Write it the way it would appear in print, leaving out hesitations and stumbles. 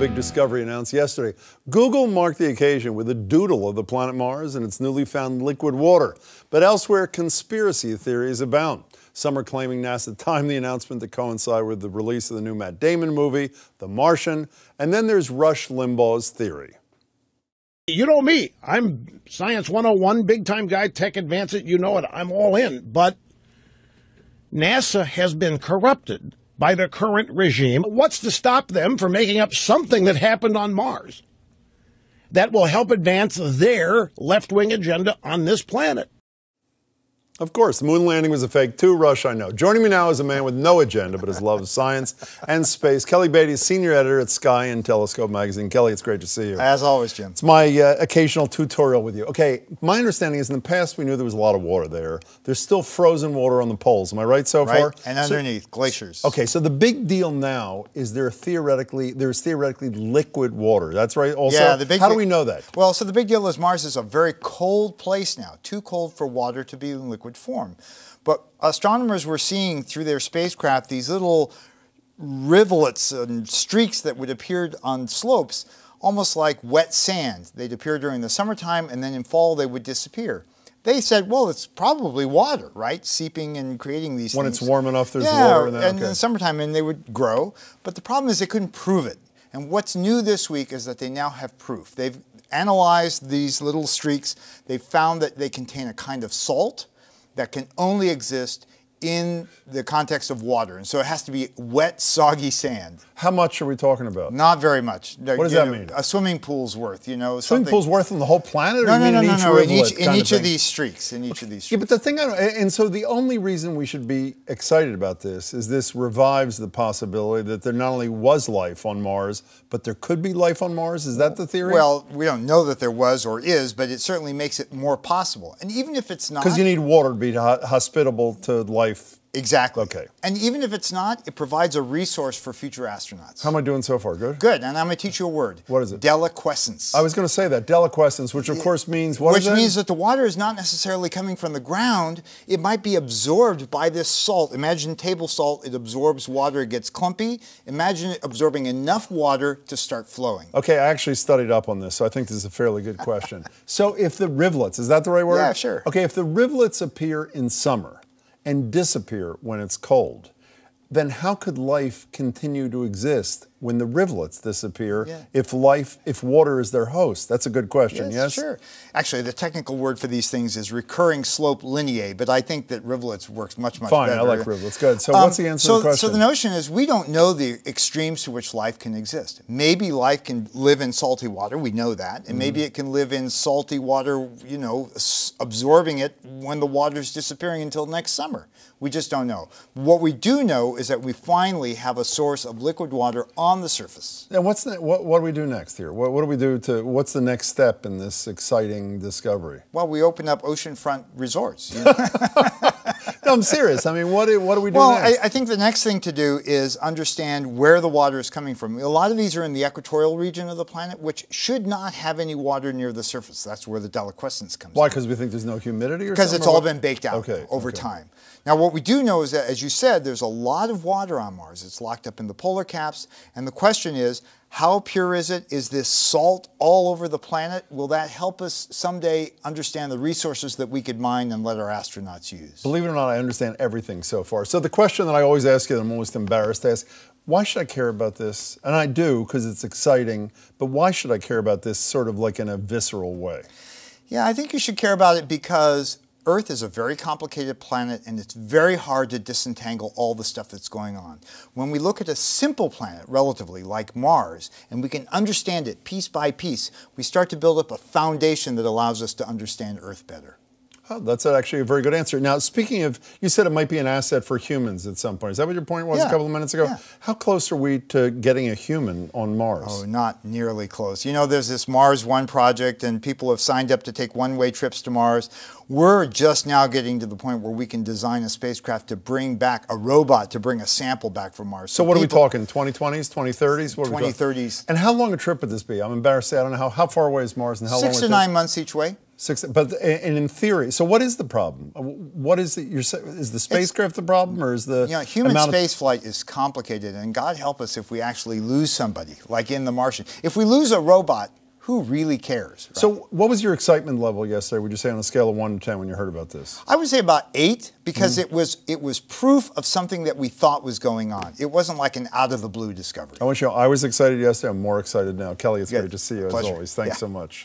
big discovery announced yesterday. Google marked the occasion with a doodle of the planet Mars and its newly found liquid water. But elsewhere, conspiracy theories abound. Some are claiming NASA timed the announcement to coincide with the release of the new Matt Damon movie, The Martian. And then there's Rush Limbaugh's theory. You know me. I'm Science 101, big-time guy, tech advancement. You know it. I'm all in. But NASA has been corrupted by the current regime. What's to stop them from making up something that happened on Mars that will help advance their left-wing agenda on this planet? Of course, the moon landing was a fake too, Rush, I know. Joining me now is a man with no agenda but his love of science and space. Kelly Beatty is senior editor at Sky and Telescope magazine. Kelly, it's great to see you. As always, Jim. It's my occasional tutorial with you. Okay, my understanding is in the past we knew there was a lot of water there. There's still frozen water on the poles. Am I right so far? And underneath, glaciers. Okay, so the big deal now is there's theoretically liquid water. That's right also? Yeah, how do we know that? Well, so the big deal is Mars is a very cold place now, too cold for water to be in liquid form. But astronomers were seeing through their spacecraft these little rivulets and streaks that would appear on slopes, almost like wet sand. They'd appear during the summertime, and then in fall they would disappear. They said, well, it's probably water, right? Seeping and creating these when things. When it's warm enough, there's water in that. And in the summertime, and they would grow. But the problem is they couldn't prove it. And what's new this week is that they now have proof. They've analyzed these little streaks. They've found that they contain a kind of salt that can only exist in the context of water. And so it has to be wet, soggy sand. How much are we talking about? Not very much. What does that mean? A swimming pool's worth, Swimming pool's worth in the whole planet? No, in each of these streaks. Yeah, but the thing and so the only reason we should be excited about this is this revives the possibility that there not only was life on Mars, but there could be life on Mars. Is that the theory? Well, we don't know that there was or is, but it certainly makes it more possible. And even if it's not... Because you need water to be hospitable to life. Exactly. Okay. And even if it's not, it provides a resource for future astronauts. How am I doing so far? Good? Good. And I'm going to teach you a word. What is it? Deliquescence. I was going to say that. Deliquescence, which of course means what? Which means that the water is not necessarily coming from the ground. It might be absorbed by this salt. Imagine table salt. It absorbs water. It gets clumpy. Imagine it absorbing enough water to start flowing. Okay, I actually studied up on this, so I think this is a fairly good question. So if the rivulets, is that the right word? Yeah, sure. Okay, if the rivulets appear in summer and disappear when it's cold, then how could life continue to exist when the rivulets disappear if water is their host? That's a good question, yes? Sure. Actually, the technical word for these things is recurring slope lineae, but I think that rivulets works much better. Fine, I like rivulets. Good. So what's the answer to the question? So the notion is we don't know the extremes to which life can exist. Maybe life can live in salty water, we know that, and maybe it can live in salty water, absorbing it when the water's disappearing until next summer. We just don't know. What we do know is that we finally have a source of liquid water on the surface. And what do we do next here? What do we do what's the next step in this exciting discovery? Well, we open up oceanfront resorts. No, I'm serious. I mean, what do we do next? Well, I think the next thing to do is understand where the water is coming from. A lot of these are in the equatorial region of the planet, which should not have any water near the surface. That's where the deliquescence comes Why? in. Because we think there's no humidity or something? Because it's all been baked out over Okay. time. Now, what we do know is that, as you said, there's a lot of water on Mars. It's locked up in the polar caps. And the question is, how pure is it? Is this salt all over the planet? Will that help us someday understand the resources that we could mine and let our astronauts use? Believe it or not, I understand everything so far. So the question that I always ask you, that I'm almost embarrassed to ask, why should I care about this? And I do, because it's exciting, but why should I care about this sort of like in a visceral way? Yeah, I think you should care about it because Earth is a very complicated planet, and it's very hard to disentangle all the stuff that's going on. When we look at a simple planet, relatively, like Mars, and we can understand it piece by piece, we start to build up a foundation that allows us to understand Earth better. Oh, that's actually a very good answer. Now, speaking of, you said it might be an asset for humans at some point. Is that what your point was a couple of minutes ago? Yeah. How close are we to getting a human on Mars? Oh, not nearly close. There's this Mars One project, and people have signed up to take one-way trips to Mars. We're just now getting to the point where we can design a spacecraft to bring back a robot to bring a sample back from Mars. So what are we talking, 2020s, 2030s? What 2030s. And how long a trip would this be? I'm embarrassed to say I don't know. How far away is Mars and how long 6 to 9 months each way. But and in theory, so what is the problem? What is it? Is the spacecraft the problem, or is the human space flight is complicated, and God help us if we actually lose somebody, like in The Martian. If we lose a robot, who really cares? Right? So, what was your excitement level yesterday? Would you say on a scale of 1 to 10 when you heard about this? I would say about 8 because it was proof of something that we thought was going on. It wasn't like an out of the blue discovery. I want you to know, I was excited yesterday. I'm more excited now. Kelly, it's great to see you as Pleasure. always. Thanks so much.